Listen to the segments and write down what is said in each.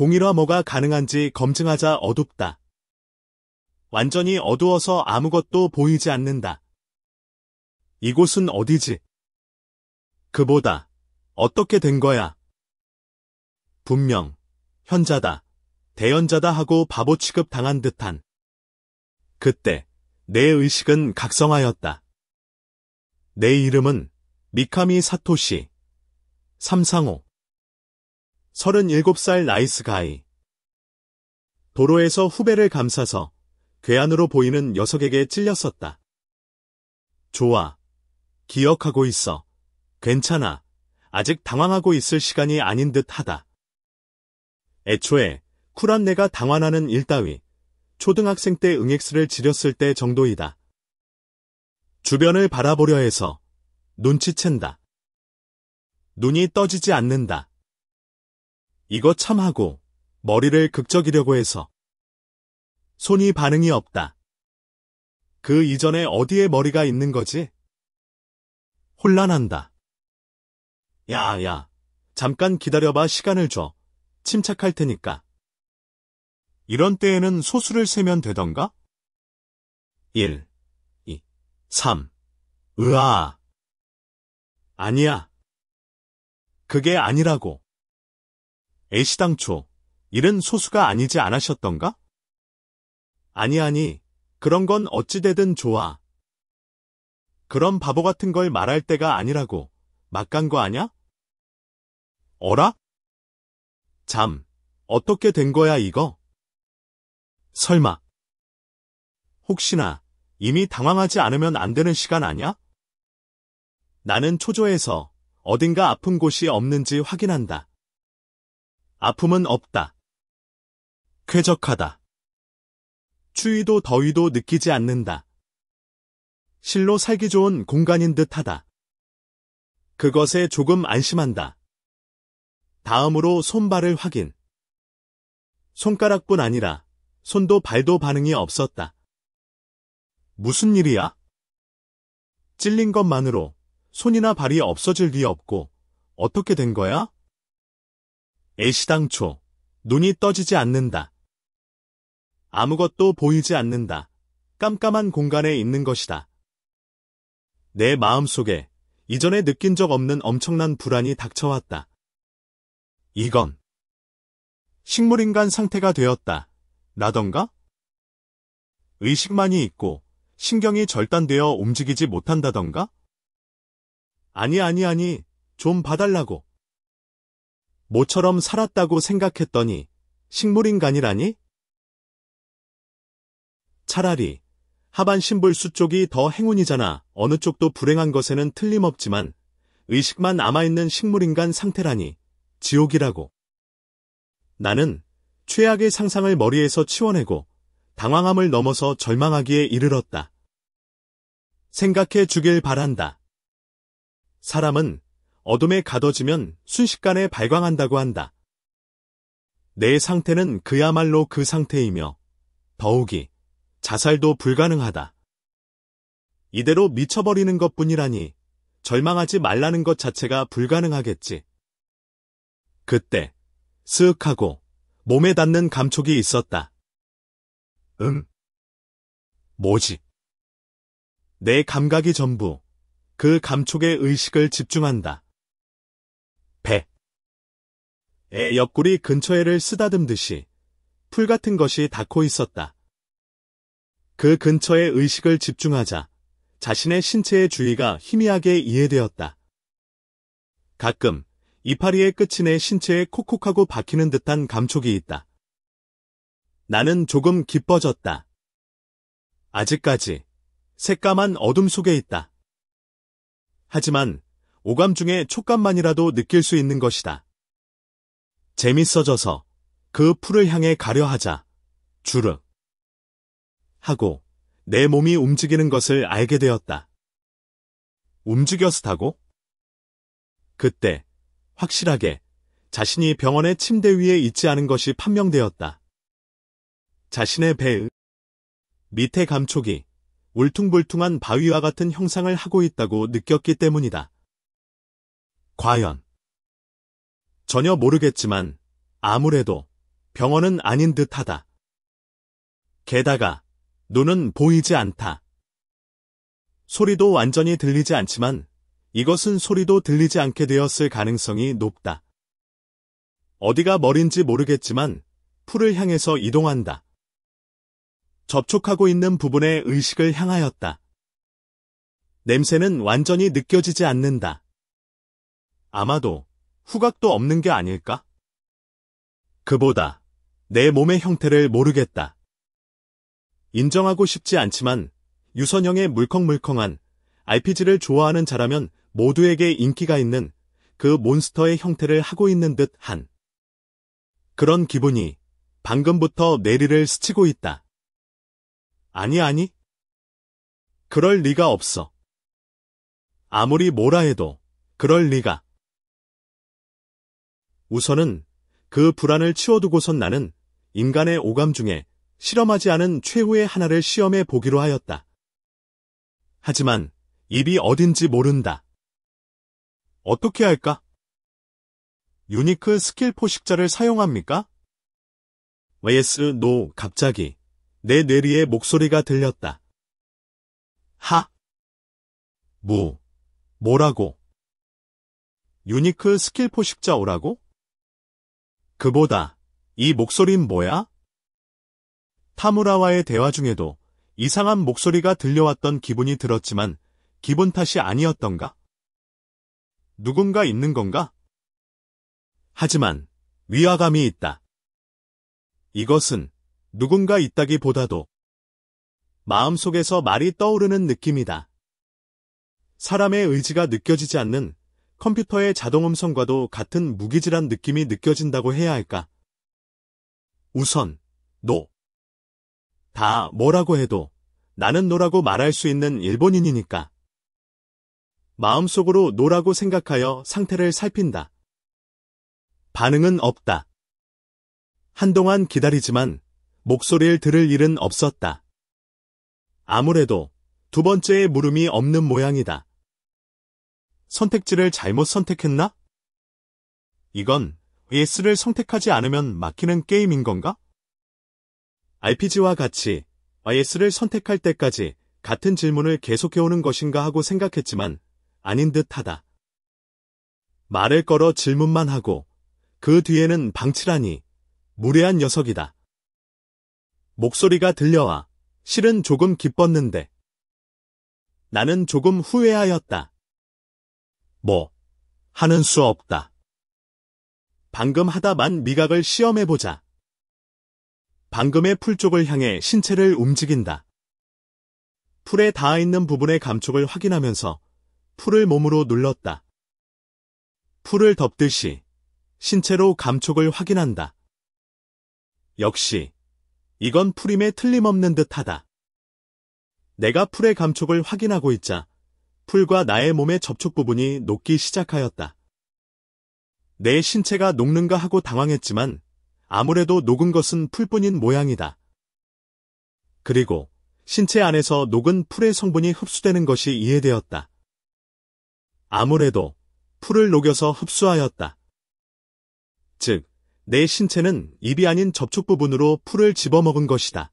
공일화 뭐가 가능한지 검증하자. 어둡다. 완전히 어두워서 아무것도 보이지 않는다. 이곳은 어디지? 그보다 어떻게 된 거야? 분명 현자다, 대현자다 하고 바보 취급 당한 듯한. 그때 내 의식은 각성하였다. 내 이름은 미카미 사토시 삼상호. 37살 나이스 가이. 도로에서 후배를 감싸서 괴한으로 보이는 녀석에게 찔렸었다. 좋아. 기억하고 있어. 괜찮아. 아직 당황하고 있을 시간이 아닌 듯 하다. 애초에 쿨한 내가 당황하는 일 따위 초등학생 때 응엑스를 지렸을 때 정도이다. 주변을 바라보려 해서 눈치챈다. 눈이 떠지지 않는다. 이거 참 하고 머리를 극적이려고 해서 손이 반응이 없다. 그 이전에 어디에 머리가 있는 거지? 혼란한다. 야, 잠깐 기다려봐. 시간을 줘. 침착할 테니까. 이런 때에는 소수를 세면 되던가? 1, 2, 3. 으아. 아니야. 그게 아니라고. 애시당초 일은 소수가 아니지 않으셨던가? 아니, 그런 건 어찌되든 좋아. 그런 바보 같은 걸 말할 때가 아니라고. 막 간 거 아냐? 어라? 잠, 어떻게 된 거야 이거? 설마. 혹시나 이미 당황하지 않으면 안 되는 시간 아냐? 나는 초조해서 어딘가 아픈 곳이 없는지 확인한다. 아픔은 없다. 쾌적하다. 추위도 더위도 느끼지 않는다. 실로 살기 좋은 공간인 듯하다. 그것에 조금 안심한다. 다음으로 손발을 확인. 손가락뿐 아니라 손도 발도 반응이 없었다. 무슨 일이야? 찔린 것만으로 손이나 발이 없어질 리 없고 어떻게 된 거야? 애시당초 눈이 떠지지 않는다. 아무것도 보이지 않는다. 깜깜한 공간에 있는 것이다. 내 마음속에 이전에 느낀 적 없는 엄청난 불안이 닥쳐왔다. 이건 식물인간 상태가 되었다. 라던가? 의식만이 있고 신경이 절단되어 움직이지 못한다던가? 아니, 좀 봐달라고. 모처럼 살았다고 생각했더니 식물인간이라니? 차라리 하반신불수 쪽이 더 행운이잖아. 어느 쪽도 불행한 것에는 틀림없지만 의식만 남아있는 식물인간 상태라니 지옥이라고. 나는 최악의 상상을 머리에서 치워내고 당황함을 넘어서 절망하기에 이르렀다. 생각해 주길 바란다. 사람은 어둠에 가둬지면 순식간에 발광한다고 한다. 내 상태는 그야말로 그 상태이며 더욱이 자살도 불가능하다. 이대로 미쳐버리는 것뿐이라니 절망하지 말라는 것 자체가 불가능하겠지. 그때 스윽하고 몸에 닿는 감촉이 있었다. 뭐지? 내 감각이 전부 그 감촉에 의식을 집중한다. 배. 옆구리 근처에를 쓰다듬듯이 풀 같은 것이 닿고 있었다. 그 근처에 의식을 집중하자 자신의 신체의 주위가 희미하게 이해되었다. 가끔 이파리의 끝이 내 신체에 콕콕하고 박히는 듯한 감촉이 있다. 나는 조금 기뻐졌다. 아직까지 새까만 어둠 속에 있다. 하지만 오감 중에 촉감만이라도 느낄 수 있는 것이다. 재밌어져서 그 풀을 향해 가려 하자 주르 하고 내 몸이 움직이는 것을 알게 되었다. 움직였다고? 그때 확실하게 자신이 병원의 침대 위에 있지 않은 것이 판명되었다. 자신의 배 밑에 감촉이 울퉁불퉁한 바위와 같은 형상을 하고 있다고 느꼈기 때문이다. 과연? 전혀 모르겠지만 아무래도 병원은 아닌 듯하다. 게다가 눈은 보이지 않다. 소리도 완전히 들리지 않지만 이것은 소리도 들리지 않게 되었을 가능성이 높다. 어디가 머린지 모르겠지만 풀을 향해서 이동한다. 접촉하고 있는 부분의 의식을 향하였다. 냄새는 완전히 느껴지지 않는다. 아마도 후각도 없는 게 아닐까? 그보다 내 몸의 형태를 모르겠다. 인정하고 싶지 않지만 유선형의 물컹물컹한 RPG를 좋아하는 자라면 모두에게 인기가 있는 그 몬스터의 형태를 하고 있는 듯한 그런 기분이 방금부터 내리를 스치고 있다. 아니. 그럴 리가 없어. 아무리 뭐라 해도 그럴 리가. 우선은 그 불안을 치워두고선 나는 인간의 오감 중에 실험하지 않은 최후의 하나를 시험해 보기로 하였다. 하지만 입이 어딘지 모른다. 어떻게 할까? 유니크 스킬 포식자를 사용합니까? vs no. 갑자기 내 뇌리에 목소리가 들렸다. 뭐라고? 유니크 스킬 포식자 오라고? 그보다 이 목소린 뭐야? 타무라와의 대화 중에도 이상한 목소리가 들려왔던 기분이 들었지만 기분 탓이 아니었던가? 누군가 있는 건가? 하지만 위화감이 있다. 이것은 누군가 있다기보다도 마음속에서 말이 떠오르는 느낌이다. 사람의 의지가 느껴지지 않는 컴퓨터의 자동음성과도 같은 무기질한 느낌이 느껴진다고 해야 할까? 우선 노. 다 뭐라고 해도 나는 노라고 말할 수 있는 일본인이니까. 마음속으로 노라고 생각하여 상태를 살핀다. 반응은 없다. 한동안 기다리지만 목소리를 들을 일은 없었다. 아무래도 두 번째의 물음이 없는 모양이다. 선택지를 잘못 선택했나? 이건 VS를 선택하지 않으면 막히는 게임인 건가? RPG와 같이 VS를 선택할 때까지 같은 질문을 계속해오는 것인가 하고 생각했지만 아닌 듯하다. 말을 걸어 질문만 하고 그 뒤에는 방치라니 무례한 녀석이다. 목소리가 들려와 실은 조금 기뻤는데 나는 조금 후회하였다. 하는 수 없다. 방금 하다만 미각을 시험해보자. 방금의 풀 쪽을 향해 신체를 움직인다. 풀에 닿아있는 부분의 감촉을 확인하면서 풀을 몸으로 눌렀다. 풀을 덮듯이 신체로 감촉을 확인한다. 역시 이건 풀임에 틀림없는 듯하다. 내가 풀의 감촉을 확인하고 있자 풀과 나의 몸의 접촉 부분이 녹기 시작하였다. 내 신체가 녹는가 하고 당황했지만 아무래도 녹은 것은 풀뿐인 모양이다. 그리고 신체 안에서 녹은 풀의 성분이 흡수되는 것이 이해되었다. 아무래도 풀을 녹여서 흡수하였다. 즉, 내 신체는 입이 아닌 접촉 부분으로 풀을 집어먹은 것이다.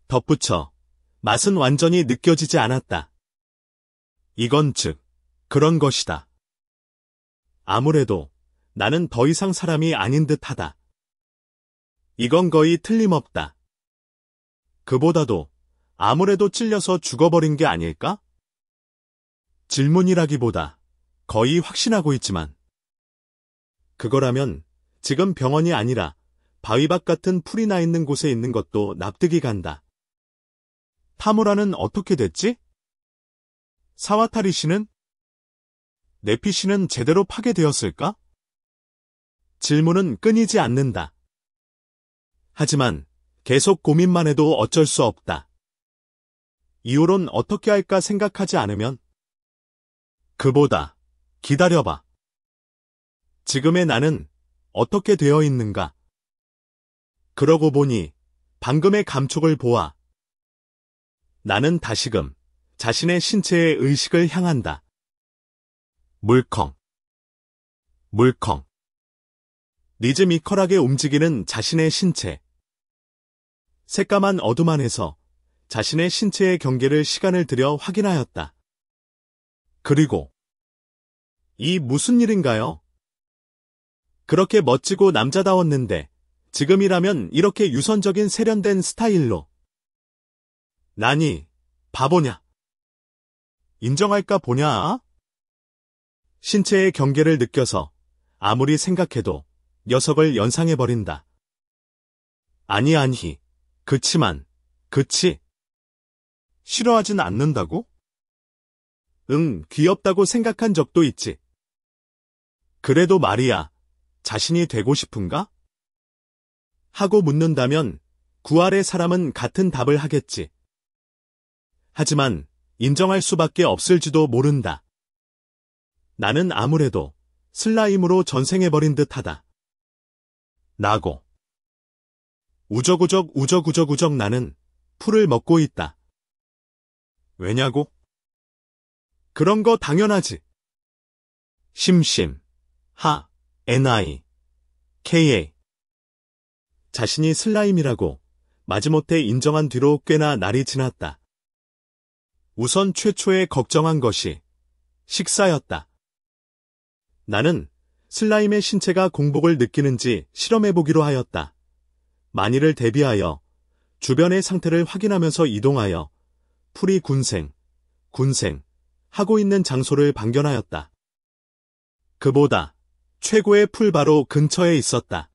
덧붙여 맛은 완전히 느껴지지 않았다. 이건 즉, 그런 것이다. 아무래도 나는 더 이상 사람이 아닌 듯하다. 이건 거의 틀림없다. 그보다도 아무래도 찔려서 죽어버린 게 아닐까? 질문이라기보다 거의 확신하고 있지만 그거라면 지금 병원이 아니라 바위밭 같은 풀이 나 있는 곳에 있는 것도 납득이 간다. 타무라는 어떻게 됐지? 사와타리 씨는? 네피 씨는 제대로 파괴되었을까? 질문은 끊이지 않는다. 하지만 계속 고민만 해도 어쩔 수 없다. 이후론 어떻게 할까 생각하지 않으면 그보다 기다려봐. 지금의 나는 어떻게 되어 있는가? 그러고 보니 방금의 감촉을 보아 나는 다시금 자신의 신체의 의식을 향한다. 물컹. 리즈미컬하게 움직이는 자신의 신체. 새까만 어둠 안에서 자신의 신체의 경계를 시간을 들여 확인하였다. 그리고 이 무슨 일인가요? 그렇게 멋지고 남자다웠는데 지금이라면 이렇게 유선적인 세련된 스타일로. 나니 바보냐? 인정할까 보냐? 신체의 경계를 느껴서 아무리 생각해도 녀석을 연상해버린다. 아니, 그치만, 그치? 싫어하진 않는다고? 응, 귀엽다고 생각한 적도 있지. 그래도 말이야, 자신이 되고 싶은가? 하고 묻는다면 구할의 사람은 같은 답을 하겠지. 하지만 인정할 수밖에 없을지도 모른다. 나는 아무래도 슬라임으로 전생해버린 듯하다. 라고. 우적우적 나는 풀을 먹고 있다. 왜냐고? 그런 거 당연하지. 심심, 하, ni, ka. 자신이 슬라임이라고 마지못해 인정한 뒤로 꽤나 날이 지났다. 우선 최초에 걱정한 것이 식사였다. 나는 슬라임의 신체가 공복을 느끼는지 실험해보기로 하였다. 만일을 대비하여 주변의 상태를 확인하면서 이동하여 풀이 군생 하고 있는 장소를 발견하였다. 그보다 최고의 풀 바로 근처에 있었다.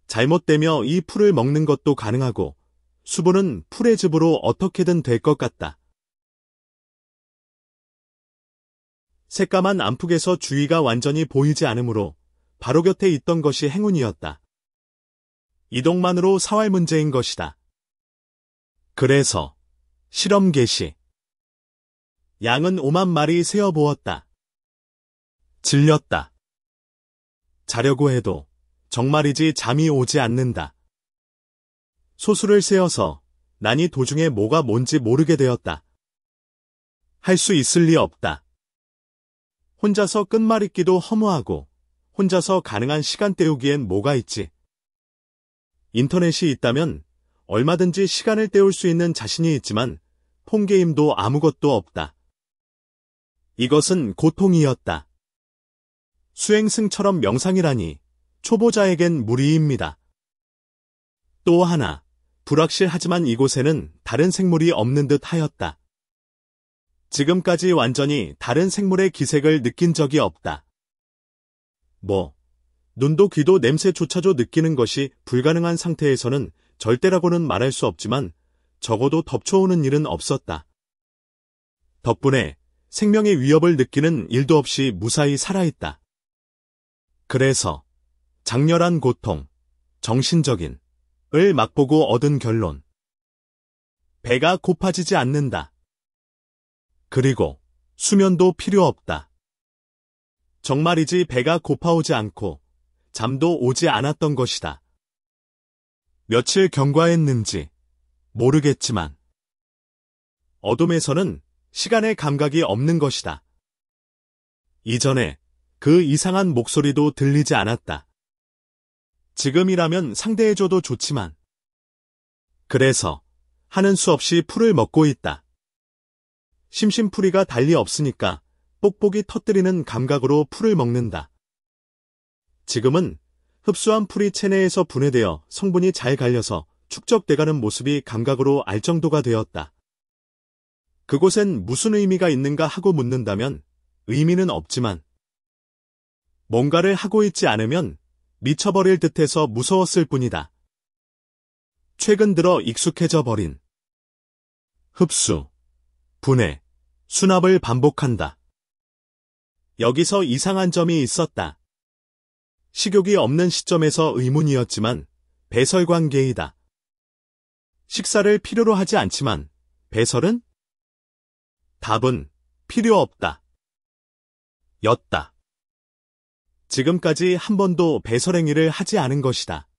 잘못되며 이 풀을 먹는 것도 가능하고 수분은 풀의 즙으로 어떻게든 될 것 같다. 새까만 안폭에서 주위가 완전히 보이지 않으므로 바로 곁에 있던 것이 행운이었다. 이동만으로 사활 문제인 것이다. 그래서 실험 개시. 양은 5만 마리 세어보았다. 질렸다. 자려고 해도 정말이지 잠이 오지 않는다. 소수를 세어서 난이 도중에 뭐가 뭔지 모르게 되었다. 할 수 있을 리 없다. 혼자서 끝말잇기도 허무하고 혼자서 가능한 시간 때우기엔 뭐가 있지. 인터넷이 있다면 얼마든지 시간을 때울 수 있는 자신이 있지만 폰게임도 아무것도 없다. 이것은 고통이었다. 수행승처럼 명상이라니 초보자에겐 무리입니다. 또 하나, 불확실하지만 이곳에는 다른 생물이 없는 듯 하였다. 지금까지 완전히 다른 생물의 기색을 느낀 적이 없다. 눈도 귀도 냄새조차도 느끼는 것이 불가능한 상태에서는 절대라고는 말할 수 없지만 적어도 덮쳐오는 일은 없었다. 덕분에 생명의 위협을 느끼는 일도 없이 무사히 살아있다. 그래서 장렬한 고통, 정신적인 을 맛보고 얻은 결론. 배가 고파지지 않는다. 그리고 수면도 필요 없다. 정말이지 배가 고파오지 않고 잠도 오지 않았던 것이다. 며칠 경과했는지 모르겠지만 어둠에서는 시간의 감각이 없는 것이다. 이전에 그 이상한 목소리도 들리지 않았다. 지금이라면 상대해줘도 좋지만 그래서 하는 수 없이 풀을 먹고 있다. 심심풀이가 달리 없으니까 뽁뽁이 터뜨리는 감각으로 풀을 먹는다. 지금은 흡수한 풀이 체내에서 분해되어 성분이 잘 갈려서 축적돼가는 모습이 감각으로 알 정도가 되었다. 그곳엔 무슨 의미가 있는가 하고 묻는다면 의미는 없지만 뭔가를 하고 있지 않으면 미쳐버릴 듯해서 무서웠을 뿐이다. 최근 들어 익숙해져 버린 흡수, 분해, 수납을 반복한다. 여기서 이상한 점이 있었다. 식욕이 없는 시점에서 의문이었지만 배설관계이다. 식사를 필요로 하지 않지만 배설은? 답은 필요 없다. 였다. 지금까지 한 번도 배설행위를 하지 않은 것이다.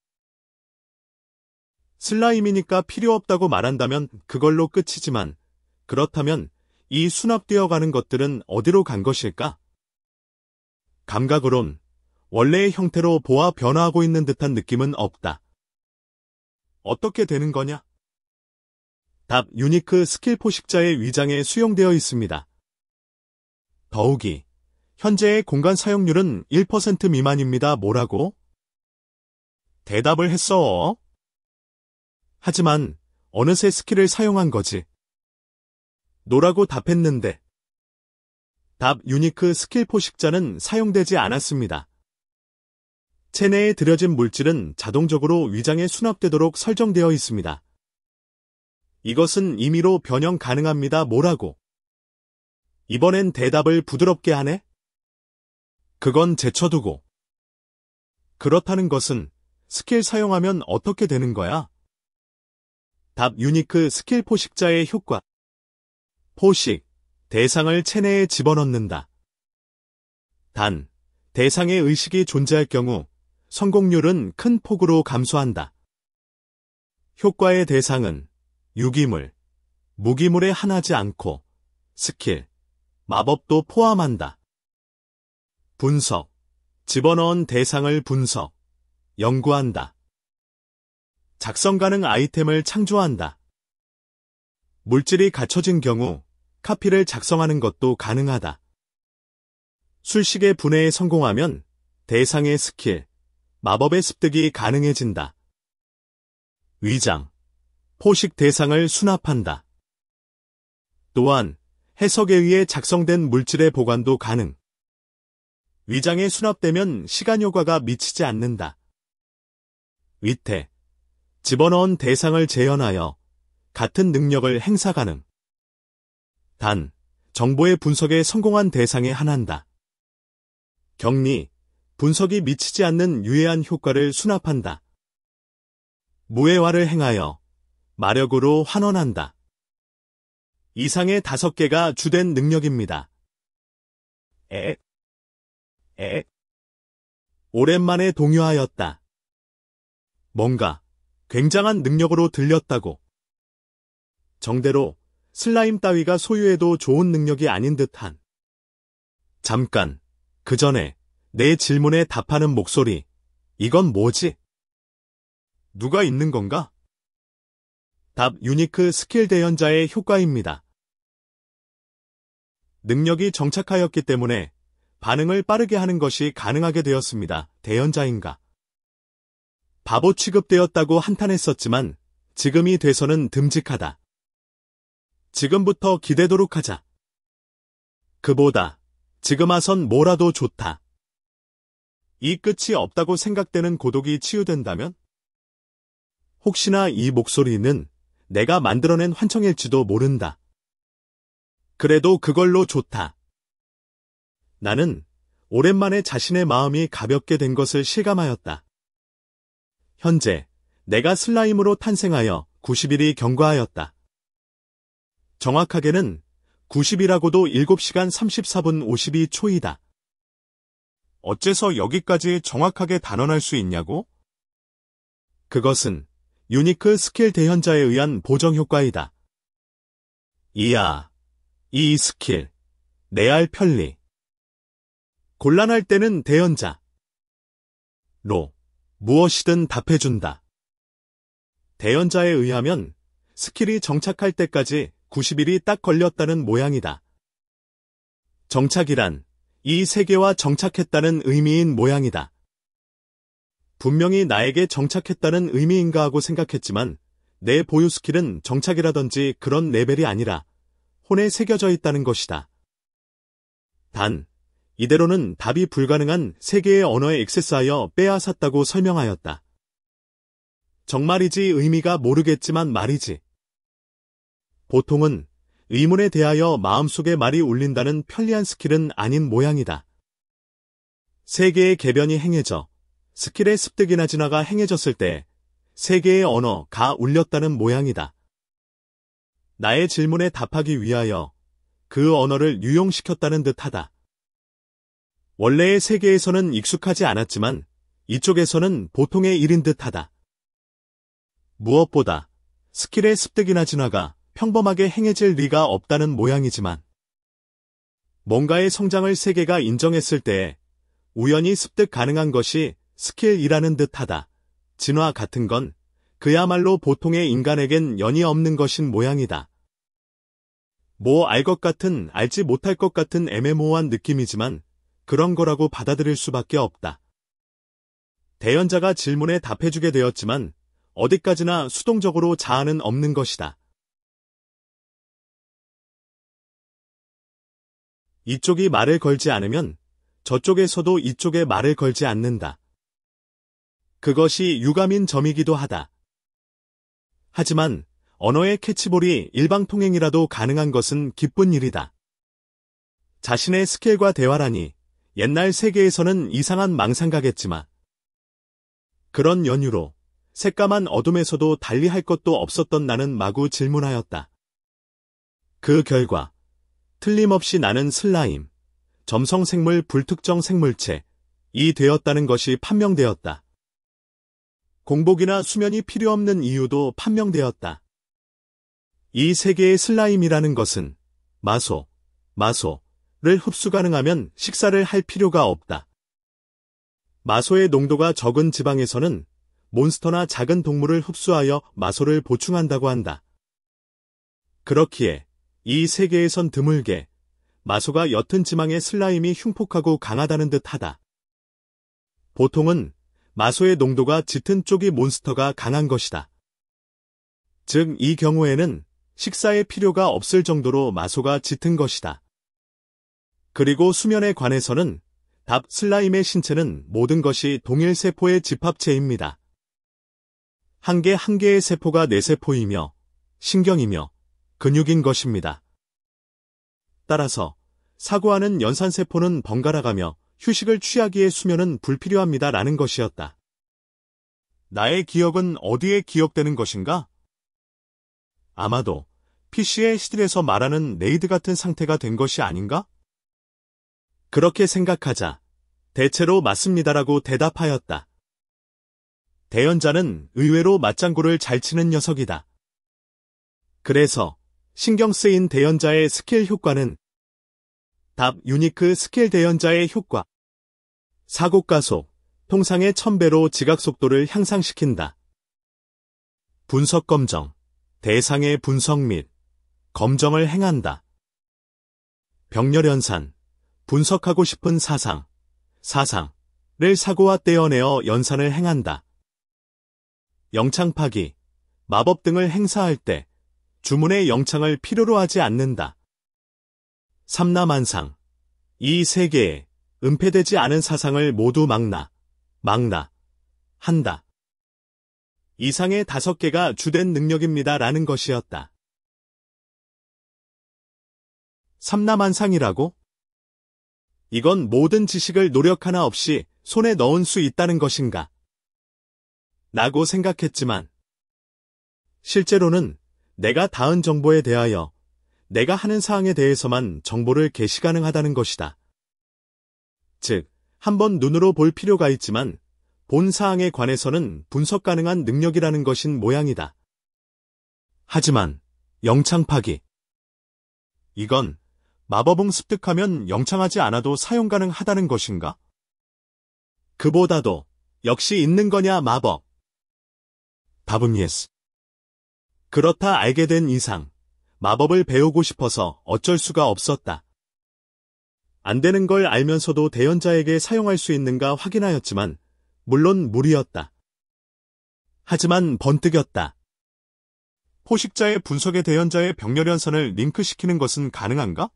슬라임이니까 필요 없다고 말한다면 그걸로 끝이지만 그렇다면 이 수납되어 가는 것들은 어디로 간 것일까? 감각으론 원래의 형태로 보아 변화하고 있는 듯한 느낌은 없다. 어떻게 되는 거냐? 답. 유니크 스킬 포식자의 위장에 수용되어 있습니다. 더욱이 현재의 공간 사용률은 1% 미만입니다. 뭐라고? 대답을 했어. 하지만 어느새 스킬을 사용한 거지. 노라고 답했는데. 답. 유니크 스킬 포식자는 사용되지 않았습니다. 체내에 들여진 물질은 자동적으로 위장에 수납되도록 설정되어 있습니다. 이것은 임의로 변형 가능합니다. 뭐라고? 이번엔 대답을 부드럽게 하네? 그건 제쳐두고. 그렇다는 것은 스킬 사용하면 어떻게 되는 거야? 답. 유니크 스킬 포식자의 효과. 포식. 대상을 체내에 집어넣는다. 단, 대상의 의식이 존재할 경우 성공률은 큰 폭으로 감소한다. 효과의 대상은 유기물, 무기물에 한하지 않고 스킬, 마법도 포함한다. 분석. 집어넣은 대상을 분석, 연구한다. 작성 가능 아이템을 창조한다. 물질이 갖춰진 경우 카피를 작성하는 것도 가능하다. 술식의 분해에 성공하면 대상의 스킬, 마법의 습득이 가능해진다. 위장. 포식 대상을 수납한다. 또한 해석에 의해 작성된 물질의 보관도 가능. 위장에 수납되면 시간 효과가 미치지 않는다. 위태. 집어넣은 대상을 재현하여 같은 능력을 행사 가능. 단, 정보의 분석에 성공한 대상에 한한다. 격리. 분석이 미치지 않는 유해한 효과를 수납한다. 무해화를 행하여 마력으로 환원한다. 이상의 5개가 주된 능력입니다. 오랜만에 동요하였다. 뭔가 굉장한 능력으로 들렸다고. 정대로 슬라임 따위가 소유해도 좋은 능력이 아닌 듯한. 잠깐, 그 전에 내 질문에 답하는 목소리. 이건 뭐지? 누가 있는 건가? 답. 유니크 스킬 대연자의 효과입니다. 능력이 정착하였기 때문에 반응을 빠르게 하는 것이 가능하게 되었습니다. 대연자인가? 바보 취급되었다고 한탄했었지만 지금이 돼서는 듬직하다. 지금부터 기대도록 하자. 그보다 지금 와선 뭐라도 좋다. 이 끝이 없다고 생각되는 고독이 치유된다면? 혹시나 이 목소리는 내가 만들어낸 환청일지도 모른다. 그래도 그걸로 좋다. 나는 오랜만에 자신의 마음이 가볍게 된 것을 실감하였다. 현재 내가 슬라임으로 탄생하여 90일이 경과하였다. 정확하게는 90이라고도 7시간 34분 52초이다. 어째서 여기까지 정확하게 단언할 수 있냐고? 그것은 유니크 스킬 대현자에 의한 보정 효과이다. 이야, 이 스킬, 내알 편리. 곤란할 때는 대현자. 로, 무엇이든 답해준다. 대현자에 의하면 스킬이 정착할 때까지 90일이 딱 걸렸다는 모양이다. 정착이란 이 세계와 정착했다는 의미인 모양이다. 분명히 나에게 정착했다는 의미인가 하고 생각했지만 내 보유 스킬은 정착이라든지 그런 레벨이 아니라 혼에 새겨져 있다는 것이다. 단, 이대로는 답이 불가능한 세 개의 언어에 액세스하여 빼앗았다고 설명하였다. 정말이지 의미가 모르겠지만 말이지. 보통은 의문에 대하여 마음속에 말이 울린다는 편리한 스킬은 아닌 모양이다. 세 개의 개변이 행해져 스킬의 습득이나 진화가 행해졌을 때 세 개의 언어가 울렸다는 모양이다. 나의 질문에 답하기 위하여 그 언어를 유용시켰다는 듯하다. 원래의 세계에서는 익숙하지 않았지만 이쪽에서는 보통의 일인 듯하다. 무엇보다 스킬의 습득이나 진화가 평범하게 행해질 리가 없다는 모양이지만 뭔가의 성장을 세계가 인정했을 때 우연히 습득 가능한 것이 스킬이라는 듯하다. 진화 같은 건 그야말로 보통의 인간에겐 연이 없는 것인 모양이다. 뭐 알 것 같은 알지 못할 것 같은 애매모호한 느낌이지만 그런 거라고 받아들일 수밖에 없다. 대연자가 질문에 답해주게 되었지만 어디까지나 수동적으로 자아는 없는 것이다. 이쪽이 말을 걸지 않으면 저쪽에서도 이쪽에 말을 걸지 않는다. 그것이 유감인 점이기도 하다. 하지만 언어의 캐치볼이 일방통행이라도 가능한 것은 기쁜 일이다. 자신의 스킬과 대화라니 옛날 세계에서는 이상한 망상가겠지만 그런 연유로 새까만 어둠에서도 달리 할 것도 없었던 나는 마구 질문하였다. 그 결과 틀림없이 나는 슬라임, 점성생물 불특정 생물체, 이 되었다는 것이 판명되었다. 공복이나 수면이 필요 없는 이유도 판명되었다. 이 세계의 슬라임이라는 것은 마소를 흡수 가능하면 식사를 할 필요가 없다. 마소의 농도가 적은 지방에서는 몬스터나 작은 동물을 흡수하여 마소를 보충한다고 한다. 그렇기에 이 세계에선 드물게 마소가 옅은 지방의 슬라임이 흉폭하고 강하다는 듯하다. 보통은 마소의 농도가 짙은 쪽이 몬스터가 강한 것이다. 즉, 이 경우에는 식사의 필요가 없을 정도로 마소가 짙은 것이다. 그리고 수면에 관해서는 답 슬라임의 신체는 모든 것이 동일 세포의 집합체입니다. 한 개 한 개의 세포가 뇌세포이며 신경이며 근육인 것입니다. 따라서 사고하는 연산세포는 번갈아가며 휴식을 취하기에 수면은 불필요합니다. 라는 것이었다. 나의 기억은 어디에 기억되는 것인가? 아마도 PC의 시들에서 말하는 레이드 같은 상태가 된 것이 아닌가? 그렇게 생각하자 대체로 맞습니다라고 대답하였다. 대연자는 의외로 맞장구를 잘 치는 녀석이다. 그래서 신경 쓰인 대연자의 스킬 효과는 답 유니크 스킬 대연자의 효과. 사고가속, 통상의 1000배로 지각속도를 향상시킨다. 분석검정, 대상의 분석 및 검정을 행한다. 병렬연산, 분석하고 싶은 사상을 사고와 떼어내어 연산을 행한다. 영창파기, 마법 등을 행사할 때 주문의 영창을 필요로 하지 않는다. 삼라만상, 이 세계에 은폐되지 않은 사상을 모두 한다. 이상의 5개가 주된 능력입니다. 라는 것이었다. 삼라만상이라고? 이건 모든 지식을 노력 하나 없이 손에 넣을 수 있다는 것인가? 라고 생각했지만 실제로는 내가 닿은 정보에 대하여 내가 하는 사항에 대해서만 정보를 개시 가능하다는 것이다. 즉, 한번 눈으로 볼 필요가 있지만 본 사항에 관해서는 분석 가능한 능력이라는 것인 모양이다. 하지만 영창파기. 이건 마법응 습득하면 영창하지 않아도 사용 가능하다는 것인가? 그보다도 역시 있는 거냐 마법? 답은 yes. 그렇다 알게 된 이상 마법을 배우고 싶어서 어쩔 수가 없었다. 안 되는 걸 알면서도 대연자에게 사용할 수 있는가 확인하였지만 물론 무리였다. 하지만 번뜩였다. 포식자의 분석에 대연자의 병렬연산을 링크시키는 것은 가능한가?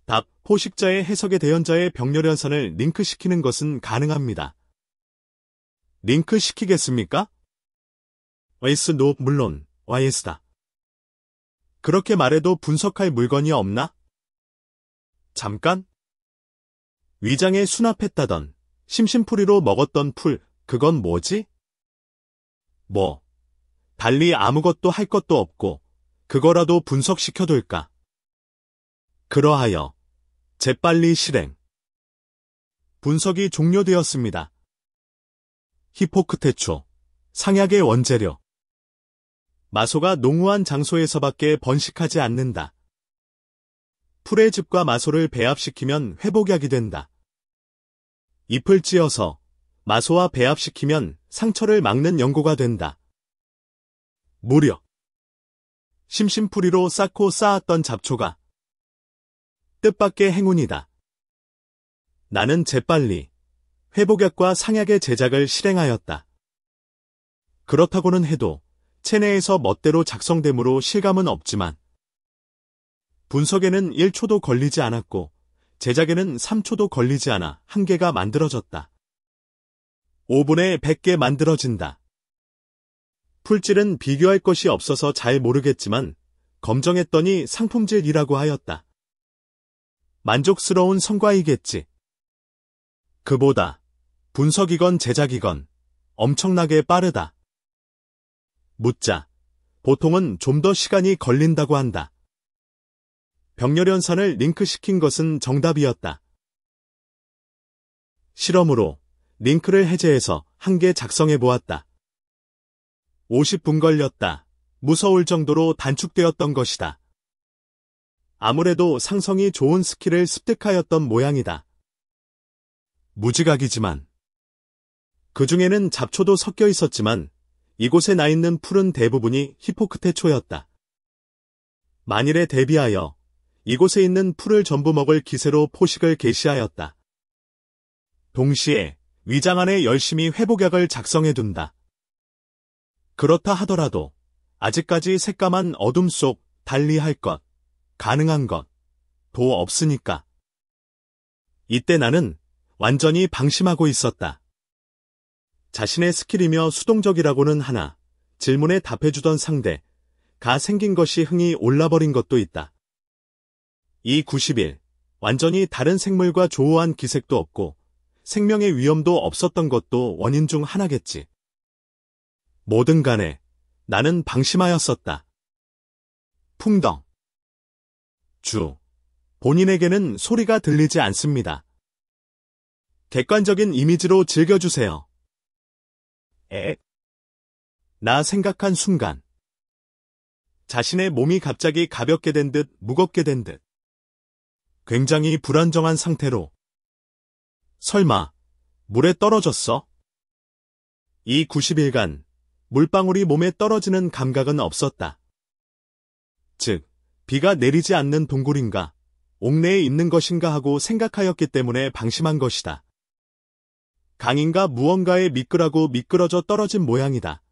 답, 포식자의 해석에 대연자의 병렬연산을 링크시키는 것은 가능합니다. 링크시키겠습니까? yes, no, 물론 yes다. 그렇게 말해도 분석할 물건이 없나? 잠깐? 위장에 수납했다던 심심풀이로 먹었던 풀, 그건 뭐지? 달리 아무것도 할 것도 없고 그거라도 분석시켜둘까? 그러하여 재빨리 실행. 분석이 종료되었습니다. 히포크테초, 상약의 원재료. 마소가 농후한 장소에서밖에 번식하지 않는다. 풀의 즙과 마소를 배합시키면 회복약이 된다. 잎을 찧어서 마소와 배합시키면 상처를 막는 연고가 된다. 무려 심심풀이로 쌓고 쌓았던 잡초가 뜻밖의 행운이다. 나는 재빨리 회복약과 상약의 제작을 실행하였다. 그렇다고는 해도 체내에서 멋대로 작성되므로 실감은 없지만 분석에는 1초도 걸리지 않았고 제작에는 3초도 걸리지 않아 한 개가 만들어졌다. 5분에 100개 만들어진다. 풀질은 비교할 것이 없어서 잘 모르겠지만 검정했더니 상품질이라고 하였다. 만족스러운 성과이겠지. 그보다 분석이건 제작이건 엄청나게 빠르다. 묻자. 보통은 좀 더 시간이 걸린다고 한다. 병렬연산을 링크시킨 것은 정답이었다. 실험으로 링크를 해제해서 한 개 작성해 보았다. 50분 걸렸다. 무서울 정도로 단축되었던 것이다. 아무래도 상성이 좋은 스킬을 습득하였던 모양이다. 무지각이지만 그 중에는 잡초도 섞여 있었지만 이곳에 나 있는 풀은 대부분이 히포크테초였다. 만일에 대비하여 이곳에 있는 풀을 전부 먹을 기세로 포식을 개시하였다. 동시에 위장 안에 열심히 회복약을 작성해둔다. 그렇다 하더라도 아직까지 새까만 어둠 속 달리할 것, 가능한 것, 도 없으니까. 이때 나는 완전히 방심하고 있었다. 자신의 스킬이며 수동적이라고는 하나 질문에 답해주던 상대가 생긴 것이 흥이 올라버린 것도 있다. 이 90일 완전히 다른 생물과 조우한 기색도 없고 생명의 위험도 없었던 것도 원인 중 하나겠지. 뭐든 간에 나는 방심하였었다. 풍덩. 본인에게는 소리가 들리지 않습니다. 객관적인 이미지로 즐겨주세요. 나 생각한 순간 자신의 몸이 갑자기 가볍게 된 듯 무겁게 된 듯 굉장히 불안정한 상태로 설마 물에 떨어졌어? 이 90일간 물방울이 몸에 떨어지는 감각은 없었다. 즉, 비가 내리지 않는 동굴인가, 옥내에 있는 것인가 하고 생각하였기 때문에 방심한 것이다. 강인가 무언가에 미끄라고 미끄러져 떨어진 모양이다.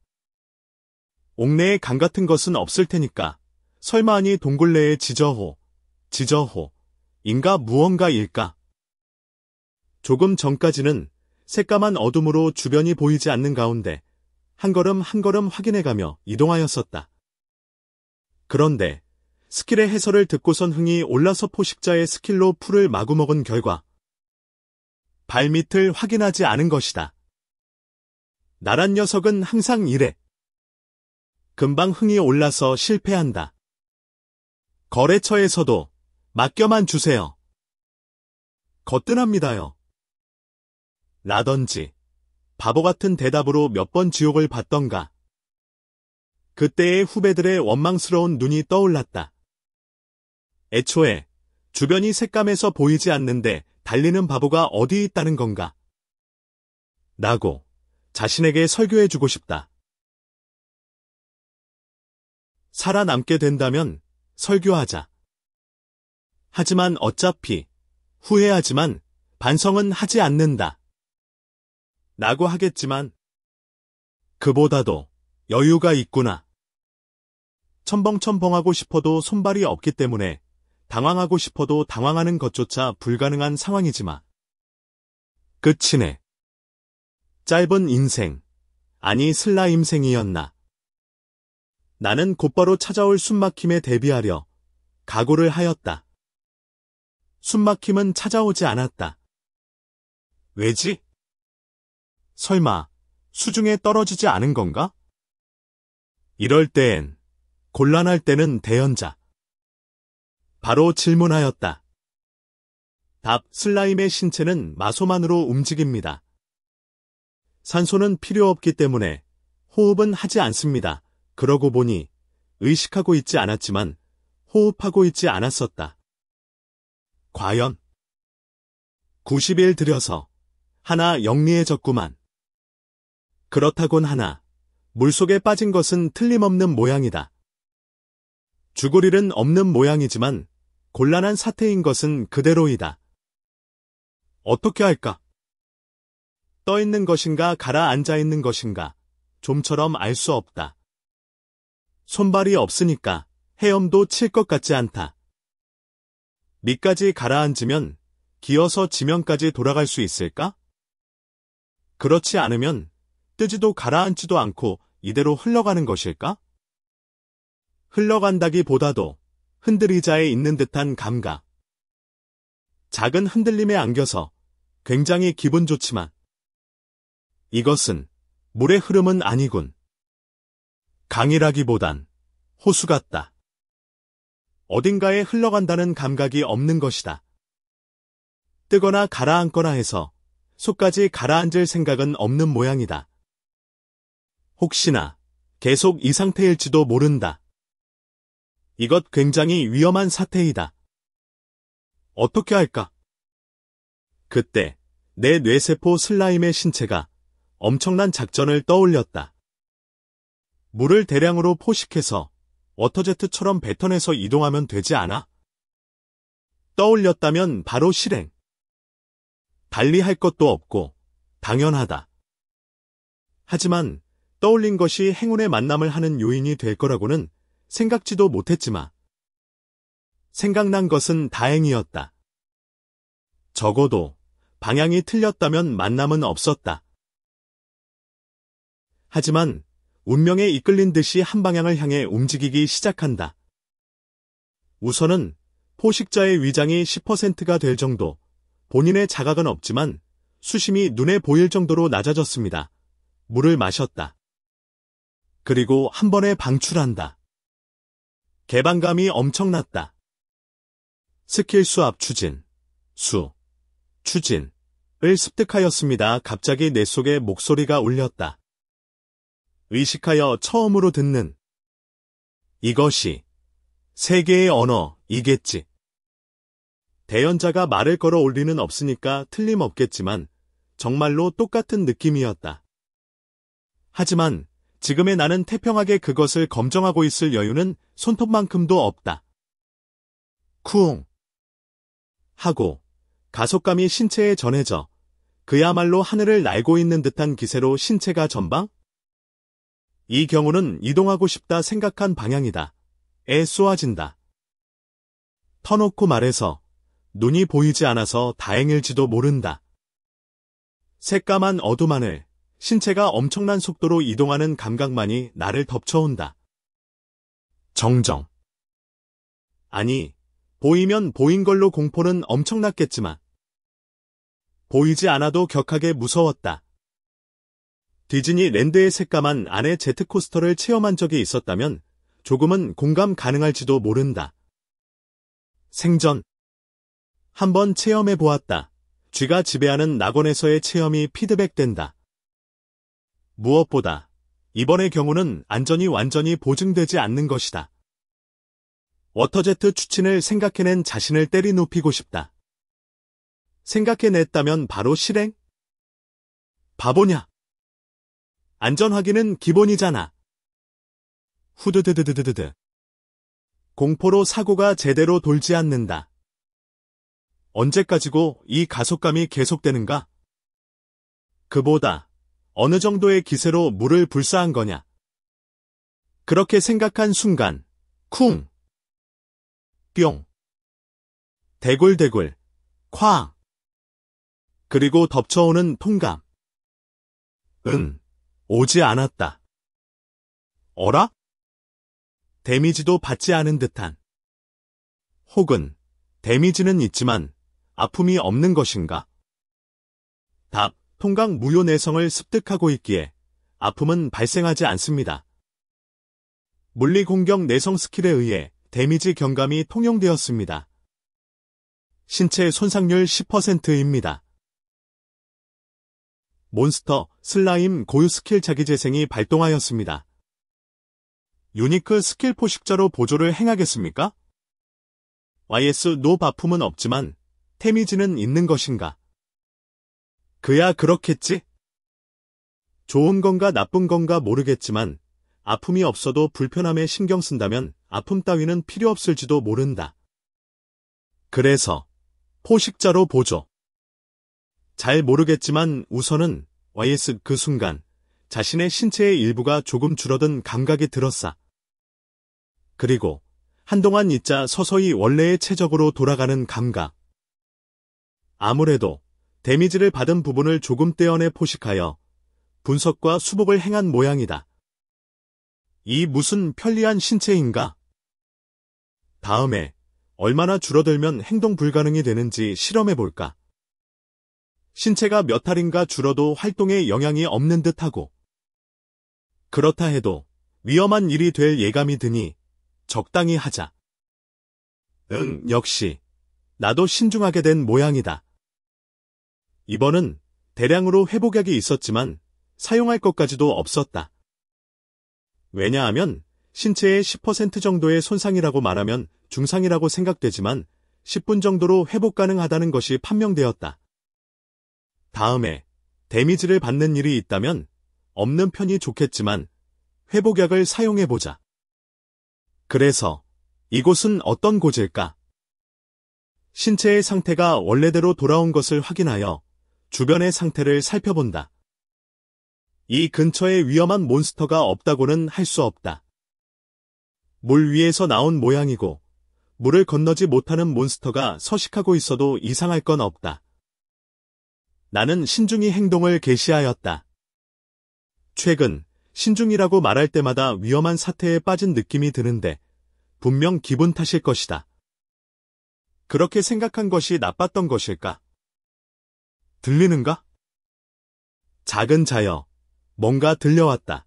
옥내에 강 같은 것은 없을 테니까 설마 하니 동굴 내에 지저호인가 무언가일까? 조금 전까지는 새까만 어둠으로 주변이 보이지 않는 가운데 한 걸음 한 걸음 확인해가며 이동하였었다. 그런데 스킬의 해설을 듣고선 흥이 올라서 포식자의 스킬로 풀을 마구 먹은 결과 발밑을 확인하지 않은 것이다. 나란 녀석은 항상 이래. 금방 흥이 올라서 실패한다. 거래처에서도 맡겨만 주세요. 거뜬합니다요. 라던지 바보 같은 대답으로 몇 번 지옥을 봤던가. 그때의 후배들의 원망스러운 눈이 떠올랐다. 애초에 주변이 새까매서 보이지 않는데 달리는 바보가 어디 있다는 건가? 라고 자신에게 설교해주고 싶다. 살아남게 된다면 설교하자. 하지만 어차피 후회하지만 반성은 하지 않는다. 라고 하겠지만 그보다도 여유가 있구나. 첨벙첨벙하고 싶어도 손발이 없기 때문에 당황하고 싶어도 당황하는 것조차 불가능한 상황이지만 끝이네. 짧은 인생, 아니 슬라임생이었나. 나는 곧바로 찾아올 숨막힘에 대비하려 각오를 하였다. 숨막힘은 찾아오지 않았다. 왜지? 설마 수중에 떨어지지 않은 건가? 이럴 땐, 곤란할 때는 대연자. 바로 질문하였다. 답, 슬라임의 신체는 마소만으로 움직입니다. 산소는 필요 없기 때문에 호흡은 하지 않습니다. 그러고 보니 의식하고 있지 않았지만 호흡하고 있지 않았었다. 과연 90일 들여서 하나 영리해졌구만. 그렇다곤 하나, 물속에 빠진 것은 틀림없는 모양이다. 죽을 일은 없는 모양이지만 곤란한 사태인 것은 그대로이다. 어떻게 할까? 떠 있는 것인가 가라앉아 있는 것인가 좀처럼 알 수 없다. 손발이 없으니까 헤엄도 칠 것 같지 않다. 밑까지 가라앉으면 기어서 지면까지 돌아갈 수 있을까? 그렇지 않으면 뜨지도 가라앉지도 않고 이대로 흘러가는 것일까? 흘러간다기보다도 흔들의자에 있는 듯한 감각. 작은 흔들림에 안겨서 굉장히 기분 좋지만 이것은 물의 흐름은 아니군. 강이라기보단 호수 같다. 어딘가에 흘러간다는 감각이 없는 것이다. 뜨거나 가라앉거나 해서 속까지 가라앉을 생각은 없는 모양이다. 혹시나 계속 이 상태일지도 모른다. 이것 굉장히 위험한 사태이다. 어떻게 할까? 그때 내 뇌세포 슬라임의 신체가 엄청난 작전을 떠올렸다. 물을 대량으로 포식해서 워터제트처럼 뱉어내서 이동하면 되지 않아? 떠올렸다면 바로 실행. 달리 할 것도 없고 당연하다. 하지만 떠올린 것이 행운의 만남을 하는 요인이 될 거라고는 생각지도 못했지만 생각난 것은 다행이었다. 적어도 방향이 틀렸다면 만남은 없었다. 하지만 운명에 이끌린 듯이 한 방향을 향해 움직이기 시작한다. 우선은 포식자의 위장이 10%가 될 정도, 본인의 자각은 없지만 수심이 눈에 보일 정도로 낮아졌습니다. 물을 마셨다. 그리고 한 번에 방출한다. 개방감이 엄청났다. 스킬 수압 추진, 추진을 습득하였습니다. 갑자기 내 속에 목소리가 울렸다. 의식하여 처음으로 듣는 이것이 세계의 언어이겠지. 대연자가 말을 걸어 올 리는 없으니까 틀림없겠지만 정말로 똑같은 느낌이었다. 하지만 지금의 나는 태평하게 그것을 검정하고 있을 여유는 손톱만큼도 없다. 쿵 하고 가속감이 신체에 전해져 그야말로 하늘을 날고 있는 듯한 기세로 신체가 전방? 이 경우는 이동하고 싶다 생각한 방향이다. 에 쏘아진다. 터놓고 말해서 눈이 보이지 않아서 다행일지도 모른다. 새까만 어둠 안을 신체가 엄청난 속도로 이동하는 감각만이 나를 덮쳐온다. 정정. 아니, 보이면 보인 걸로 공포는 엄청났겠지만 보이지 않아도 격하게 무서웠다. 디즈니랜드의 새까만 안의 제트코스터를 체험한 적이 있었다면 조금은 공감 가능할지도 모른다. 생전 한번 체험해 보았다. 쥐가 지배하는 낙원에서의 체험이 피드백된다. 무엇보다 이번의 경우는 안전이 완전히 보증되지 않는 것이다. 워터제트 추진을 생각해낸 자신을 때리 눕히고 싶다. 생각해냈다면 바로 실행? 바보냐? 안전 확인은 기본이잖아. 후드드드드드드. 공포로 사고가 제대로 돌지 않는다. 언제까지고 이 가속감이 계속되는가? 그보다 어느 정도의 기세로 물을 불사한 거냐? 그렇게 생각한 순간, 쿵! 뿅! 대굴대굴, 쾅! 그리고 덮쳐오는 통감. 오지 않았다. 어라? 데미지도 받지 않은 듯한. 혹은 데미지는 있지만 아픔이 없는 것인가? 답, 통각 무효 내성을 습득하고 있기에 아픔은 발생하지 않습니다. 물리공격 내성 스킬에 의해 데미지 경감이 통용되었습니다. 신체 손상률 10%입니다. 몬스터, 슬라임 고유 스킬 자기재생이 발동하였습니다. 유니크 스킬 포식자로 보조를 행하겠습니까? YS 노 바품은 없지만 데미지는 있는 것인가? 그야 그렇겠지? 좋은 건가 나쁜 건가 모르겠지만 아픔이 없어도 불편함에 신경 쓴다면 아픔 따위는 필요 없을지도 모른다. 그래서 포식자로 보죠. 잘 모르겠지만 우선은 YS 그 순간 자신의 신체의 일부가 조금 줄어든 감각이 들었사. 그리고 한동안 있자 서서히 원래의 체적으로 돌아가는 감각. 아무래도 데미지를 받은 부분을 조금 떼어내 포식하여 분석과 수복을 행한 모양이다. 이 무슨 편리한 신체인가? 다음에 얼마나 줄어들면 행동 불가능이 되는지 실험해볼까? 신체가 몇 알인가 줄어도 활동에 영향이 없는 듯하고. 그렇다 해도 위험한 일이 될 예감이 드니 적당히 하자. 역시 나도 신중하게 된 모양이다. 이번은 대량으로 회복약이 있었지만 사용할 것까지도 없었다. 왜냐하면 신체의 10% 정도의 손상이라고 말하면 중상이라고 생각되지만 10분 정도로 회복 가능하다는 것이 판명되었다. 다음에 데미지를 받는 일이 있다면 없는 편이 좋겠지만 회복약을 사용해보자. 그래서 이곳은 어떤 곳일까? 신체의 상태가 원래대로 돌아온 것을 확인하여 주변의 상태를 살펴본다. 이 근처에 위험한 몬스터가 없다고는 할 수 없다. 물 위에서 나온 모양이고 물을 건너지 못하는 몬스터가 서식하고 있어도 이상할 건 없다. 나는 신중히 행동을 개시하였다. 최근 신중이라고 말할 때마다 위험한 사태에 빠진 느낌이 드는데 분명 기분 탓일 것이다. 그렇게 생각한 것이 나빴던 것일까? 들리는가? 작은 자여, 뭔가 들려왔다.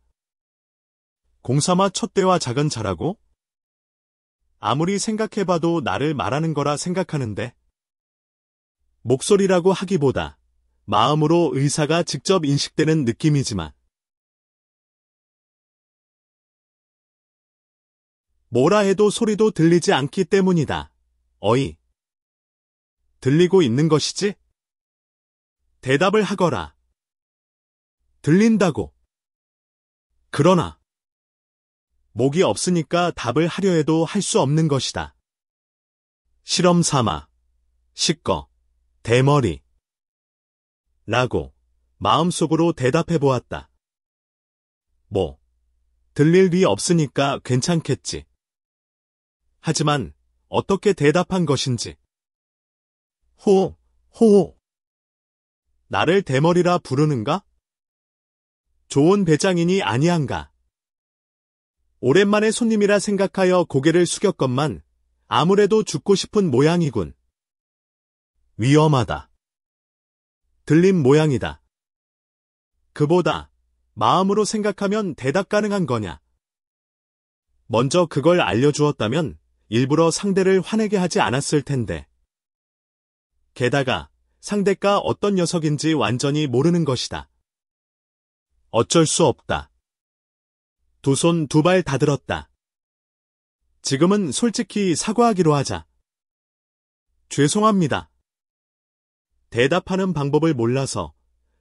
공사마 첫 대와 작은 자라고? 아무리 생각해봐도 나를 말하는 거라 생각하는데. 목소리라고 하기보다 마음으로 의사가 직접 인식되는 느낌이지만. 뭐라 해도 소리도 들리지 않기 때문이다. 어이. 들리고 있는 것이지? 대답을 하거라. 들린다고. 그러나 목이 없으니까 답을 하려 해도 할 수 없는 것이다. 실험 삼아 시꺼 대머리 라고 마음속으로 대답해 보았다. 뭐 들릴 리 없으니까 괜찮겠지. 하지만 어떻게 대답한 것인지. 호호. 나를 대머리라 부르는가? 좋은 배짱이니 아니한가? 오랜만에 손님이라 생각하여 고개를 숙였건만 아무래도 죽고 싶은 모양이군. 위험하다. 들린 모양이다. 그보다 마음으로 생각하면 대답 가능한 거냐? 먼저 그걸 알려주었다면 일부러 상대를 화내게 하지 않았을 텐데. 게다가 상대가 어떤 녀석인지 완전히 모르는 것이다. 어쩔 수 없다. 두 손 두 발 다 들었다. 지금은 솔직히 사과하기로 하자. 죄송합니다. 대답하는 방법을 몰라서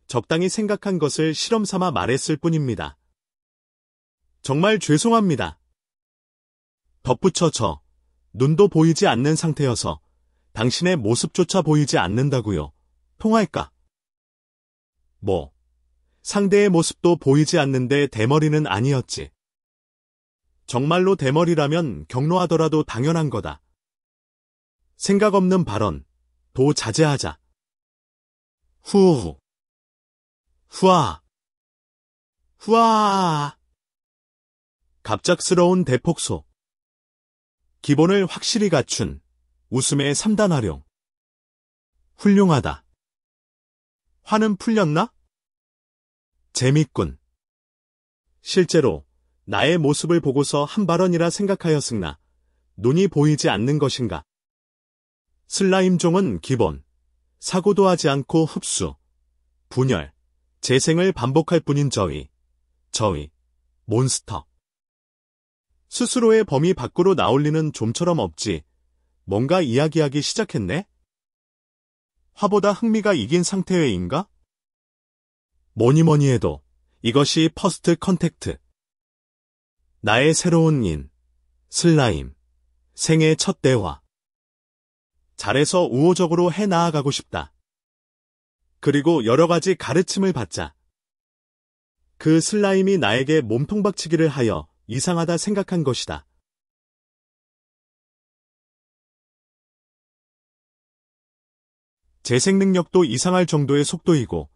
적당히 생각한 것을 실험 삼아 말했을 뿐입니다. 정말 죄송합니다. 덧붙여 저 눈도 보이지 않는 상태여서 당신의 모습조차 보이지 않는다고요. 통할까? 뭐 상대의 모습도 보이지 않는데 대머리는 아니었지. 정말로 대머리라면 경로하더라도 당연한 거다. 생각 없는 발언, 도 자제하자. 후후. 후아. 후아. 갑작스러운 대폭소. 기본을 확실히 갖춘 웃음의 3단 활용. 훌륭하다. 화는 풀렸나? 재밌군. 실제로 나의 모습을 보고서 한 발언이라 생각하였으나 눈이 보이지 않는 것인가? 슬라임종은 기본, 사고도 하지 않고 흡수, 분열, 재생을 반복할 뿐인 저위, 몬스터. 스스로의 범위 밖으로 나올 리는 좀처럼 없지. 뭔가 이야기하기 시작했네? 화보다 흥미가 이긴 상태회인가? 뭐니 해도 이것이 퍼스트 컨택트. 나의 새로운 슬라임, 생애 첫 대화. 잘해서 우호적으로 해 나아가고 싶다. 그리고 여러 가지 가르침을 받자. 그 슬라임이 나에게 몸통박치기를 하여 이상하다 생각한 것이다. 재생 능력도 이상할 정도의 속도이고,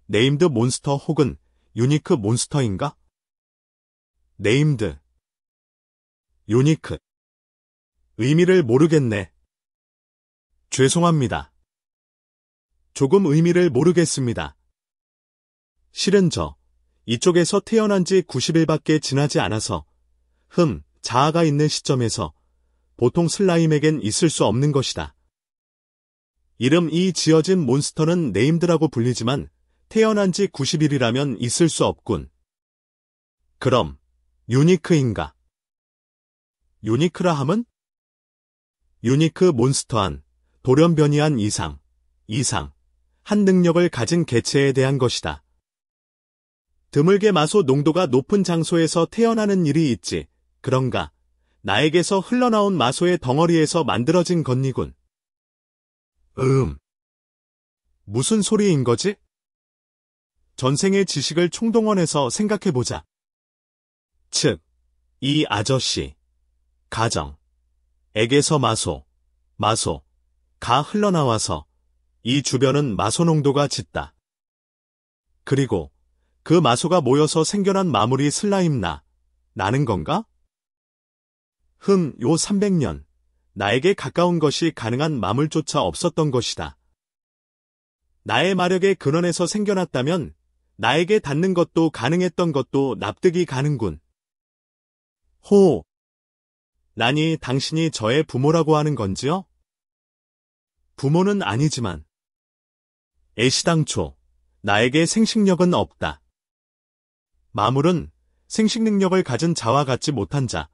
네임드 몬스터 혹은 유니크 몬스터인가? 네임드, 유니크. 의미를 모르겠네. 죄송합니다. 조금 의미를 모르겠습니다. 실은 이쪽에서 태어난 지 90일밖에 지나지 않아서, 자아가 있는 시점에서 보통 슬라임에겐 있을 수 없는 것이다. 이름이 지어진 몬스터는 네임드라고 불리지만 태어난 지 90일이라면 있을 수 없군. 그럼 유니크인가? 유니크라 함은? 유니크 몬스터한, 돌연변이한 이상, 한 능력을 가진 개체에 대한 것이다. 드물게 마소 농도가 높은 장소에서 태어나는 일이 있지. 그런가? 나에게서 흘러나온 마소의 덩어리에서 만들어진 건이군. 무슨 소리인 거지? 전생의 지식을 총동원해서 생각해보자. 즉, 이 아저씨, 가정에게서 마소가 흘러나와서 이 주변은 마소 농도가 짙다. 그리고 그 마소가 모여서 생겨난 마무리 슬라임 나는 건가? 요 300년, 나에게 가까운 것이 가능한 마물조차 없었던 것이다. 나의 마력의 근원에서 생겨났다면 나에게 닿는 것도 가능했던 것도 납득이 가는군. 나니 당신이 저의 부모라고 하는 건지요? 부모는 아니지만 애시당초 나에게 생식력은 없다. 마물은 생식 능력을 가진 자와 같지 못한 자,